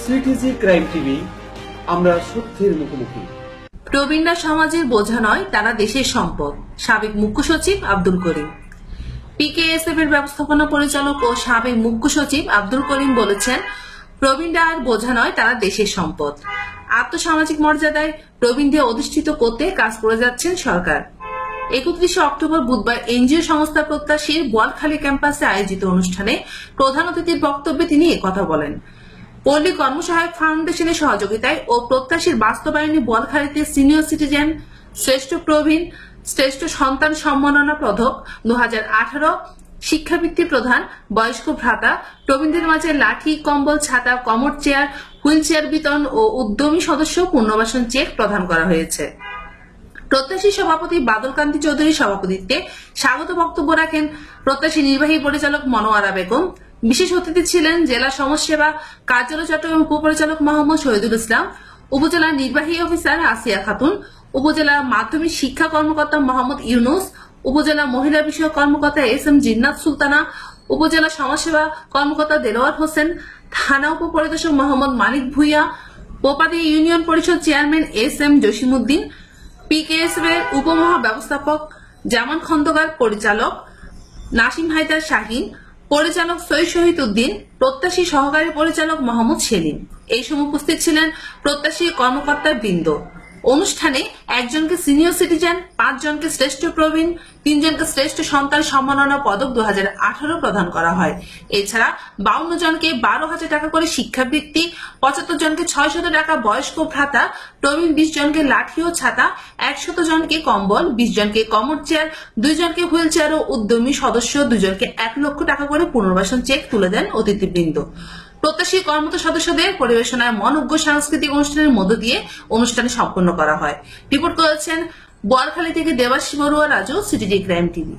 CTG crime TV, আমরা সত্যের মুখোমুখি। প্রবীণরা সমাজের বোঝা নয়, তারা দেশের সম্পদ। সাবেক মুখ্য সচিব আব্দুল করিম। পিকেএসএফ এর ব্যবস্থাপনা পরিচালক ও সাবেক মুখ্য সচিব আব্দুল করিম বলেছেন, প্রবীণরা আর বোঝা নয়, তারা দেশের সম্পদ। আর্থসামাজিক মর্যাদায় প্রবীণদের অধিষ্ঠিত করতে কাজ করে যাচ্ছেন সরকার। 31 অক্টোবর বুধবার এনজিও সংস্থা প্রত্যাশীর বোয়ালখালী ক্যাম্পাসে আয়োজিত অনুষ্ঠানে প্রধান অতিথির বক্তব্যে তিনি একথা বলেন। পল্লী কর্মসহায়ক ফাউন্ডেশনের সহযোগিতায় ও প্রত্যাশীর বাস্তবায়নে বোয়ালখালীতে সিনিয়র সিটিজেন, শ্রেষ্ঠ প্রবীণ, শ্রেষ্ঠ সন্তান সম্মাননা পদক 2018, শিক্ষাবৃত্তি প্রদান, বয়স্ক ভাতা, প্রবীণদের মাঝে লাঠি, কম্বল, ছাতা, কমর চেয়ার, হুইল চেয়ার বিতরণ ও উদ্যমী সদস্য পুনর্বাসন চেক প্রদান করা হয়েছে। প্রত্যাশী সভাপতি বাদলকান্তি চৌধুরীর সভাপতিত্বে স্বাগত বক্তব্য রাখেন প্রত্যাশী নির্বাহী পরিচালক মনোয়ারা বেগম। বিশেষ অতিথি ছিলেন জেলা সমাজসেবা কার্যালয় চট্টগ্রাম উপপরিচালক মোহাম্মদ শহীদুল ইসলাম, উপজেলা নির্বাহী অফিসার আসিয়া খাতুন, উপজেলা মাধ্যমিক শিক্ষা কর্মকর্তা মোহাম্মদ ইউনুস, উপজেলা মহিলা বিষয়ক কর্মকর্তা এস.এম. জিন্নাত সুলতানা, উপজেলা সমাজসেবা কর্মকর্তা দেলোয়ার হোসেন, থানা উপপরিদর্শক মোহাম্মদ মানিক ভুইয়া, পোপাদি ইউনিয়ন পরিষদ চেয়ারম্যান এস.এম. জসিমউদ্দিন, পিকেএসএফ এর উপমহা ব্যবস্থাপক জামান খন্দকার, পরিচালক নাসিম হায়দার শাহিন, পরিচালক সৈয়দ শহীদ উদ্দিন, প্রত্যাশী সহকারী পরিচালক মোহাম্মদ সেলিম। এই সময় উপস্থিত ছিলেন প্রত্যাশী কর্মকর্তা বৃন্দ। অনুষ্ঠানে একজনকে সিনিয়র সিটিজেন, 5 জনকে শ্রেষ্ঠ প্রবীণ, 3 জনকে শ্রেষ্ঠ সন্তান সম্মাননা পদক 2018 প্রদান করা হয়। এছাড়া 52 জনকে 12,000 টাকা করে শিক্ষাবৃত্তি, 75 জনকে 600 টাকা বয়স্ক ভাতা, প্রবীণ 20 জনকে লাঠি ও ছাতা, 100 জনকে কম্বল, 20 জনকে কমর চেয়ার, 2 জনকে হুইল চেয়ার ও উদ্যমী সদস্য 2 জনকে 1 লক্ষ টাকা করে পুনর্বাসন চেক তুলে দেন অতিথিবৃন্দ। প্রত্যাশী কর্মরত সদস্যদের পরিবেশনায় মনোজ্ঞ সাংস্কৃতিক অনুষ্ঠানের মধ্য দিয়ে অনুষ্ঠান সম্পন্ন করা হয়। রিপোর্ট করেছেন বোয়ালখালী থেকে Debashis Barua, Raju, CTG crime TV.